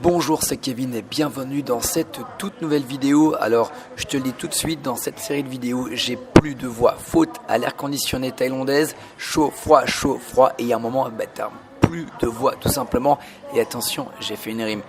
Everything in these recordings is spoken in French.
Bonjour, c'est Kevin et bienvenue dans cette toute nouvelle vidéo. Alors, je te le dis tout de suite, dans cette série de vidéos, j'ai plus de voix. Faute à l'air conditionné thaïlandaise, chaud, froid, et il y a un moment, t'as plus de voix tout simplement. Et attention, j'ai fait une rime.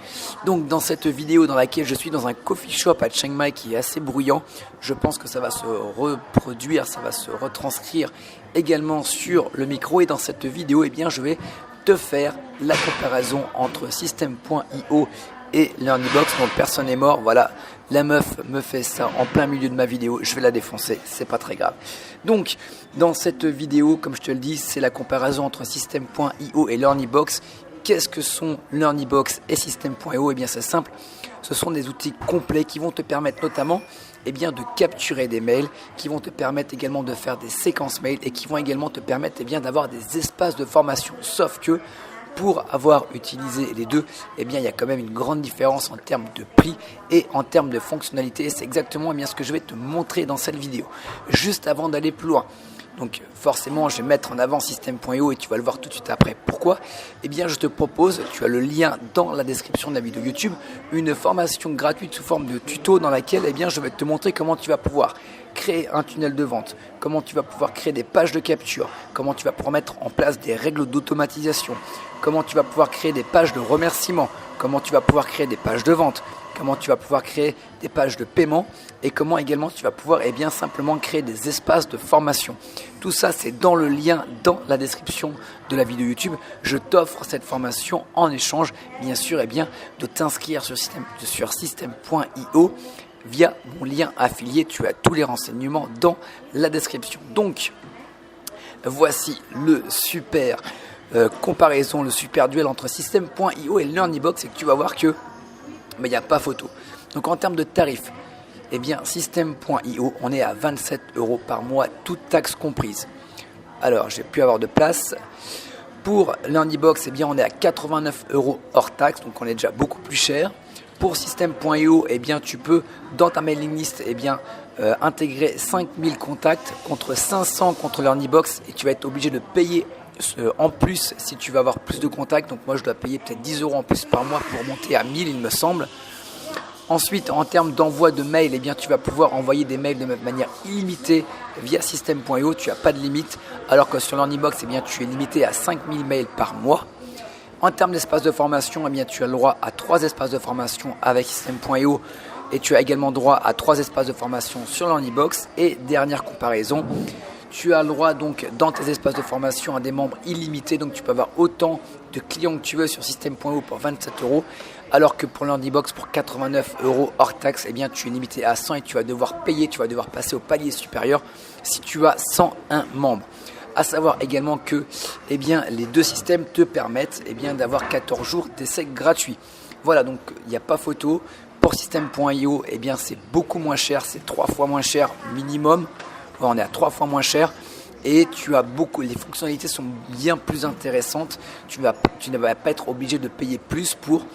Donc, dans cette vidéo dans laquelle je suis dans un coffee shop à Chiang Mai qui est assez bruyant, je pense que ça va se reproduire, ça va se retranscrire également sur le micro. Et dans cette vidéo, je vais te faire la comparaison entre System.io et LearnyBox. Donc personne n'est mort, voilà, la meuf me fait ça en plein milieu de ma vidéo, je vais la défoncer, c'est pas très grave. Donc dans cette vidéo, comme je te le dis, c'est la comparaison entre System.io et LearnyBox. Qu'est-ce que sont LearnyBox et System.io? Eh bien c'est simple, ce sont des outils complets qui vont te permettre notamment de capturer des mails, qui vont te permettre également de faire des séquences mails et qui vont également te permettre d'avoir des espaces de formation. Sauf que pour avoir utilisé les deux, il y a quand même une grande différence en termes de prix et en termes de fonctionnalité. Et c'est exactement ce que je vais te montrer dans cette vidéo. Juste avant d'aller plus loin. Donc forcément, je vais mettre en avant System.io et tu vas le voir tout de suite après. Pourquoi? Je te propose, tu as le lien dans la description de la vidéo YouTube, une formation gratuite sous forme de tuto dans laquelle je vais te montrer comment tu vas pouvoir créer un tunnel de vente, comment tu vas pouvoir créer des pages de capture, comment tu vas pouvoir mettre en place des règles d'automatisation, comment tu vas pouvoir créer des pages de remerciement, comment tu vas pouvoir créer des pages de vente, comment tu vas pouvoir créer des pages de paiement et comment également tu vas pouvoir simplement créer des espaces de formation. Tout ça, c'est dans le lien dans la description de la vidéo YouTube. Je t'offre cette formation en échange, bien sûr, de t'inscrire sur System.io via mon lien affilié. Tu as tous les renseignements dans la description. Donc, voici le super comparaison, le super duel entre System.io et LearnyBox et que tu vas voir que il n'y a pas photo. Donc en termes de tarifs, System.io, on est à 27 € par mois, toutes taxes comprises. Alors, j'ai pu avoir de place. Pour LearnyBox, on est à 89 € hors taxe, donc on est déjà beaucoup plus cher. Pour System.io, tu peux, dans ta mailing list, intégrer 5000 contacts contre 500 contre LearnyBox et tu vas être obligé de payer en plus si tu veux avoir plus de contacts. Donc moi je dois payer peut-être 10 € en plus par mois pour monter à 1000 il me semble. Ensuite en termes d'envoi de mails, tu vas pouvoir envoyer des mails de manière illimitée via System.io, tu n'as pas de limite, alors que sur LearnyBox tu es limité à 5000 mails par mois. En termes d'espace de formation, tu as le droit à 3 espaces de formation avec System.io et tu as également droit à 3 espaces de formation sur LearnyBox. Et dernière comparaison, tu as le droit donc dans tes espaces de formation à des membres illimités, donc tu peux avoir autant de clients que tu veux sur System.io pour 27 €, alors que pour LearnyBox pour 89 € hors taxe, tu es limité à 100 et tu vas devoir payer, tu vas devoir passer au palier supérieur si tu as 101 membres. À savoir également que les deux systèmes te permettent d'avoir 14 jours d'essai gratuit. Voilà, donc il n'y a pas photo. Pour System.io, c'est beaucoup moins cher, c'est 3 fois moins cher minimum. On est à 3 fois moins cher et les fonctionnalités sont bien plus intéressantes. Tu ne vas pas être obligé de payer plus pour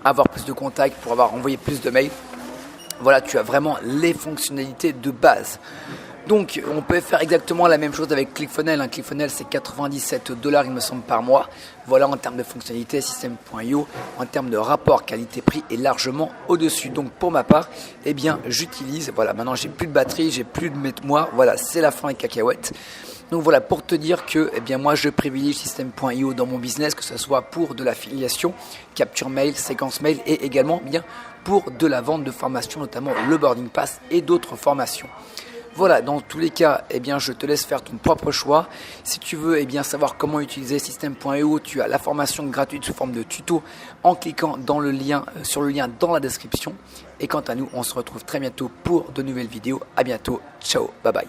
avoir plus de contacts, pour avoir envoyé plus de mails. Voilà, tu as vraiment les fonctionnalités de base. Donc, on peut faire exactement la même chose avec ClickFunnels. ClickFunnels, c'est 97 $ il me semble par mois. Voilà, en termes de fonctionnalité, System.io, en termes de rapport qualité-prix, est largement au-dessus. Donc, pour ma part, j'utilise. Voilà, maintenant, j'ai plus de batterie, j'ai plus de mémoire. Voilà, c'est la fin des cacahuètes. Donc voilà, pour te dire que moi je privilégie System.io dans mon business, que ce soit pour de l'affiliation, capture mail, séquence mail et également pour de la vente de formation, notamment le boarding pass et d'autres formations. Voilà, dans tous les cas, je te laisse faire ton propre choix. Si tu veux savoir comment utiliser System.io, tu as la formation gratuite sous forme de tuto en cliquant sur le lien dans la description. Et quant à nous, on se retrouve très bientôt pour de nouvelles vidéos. À bientôt, ciao, bye bye.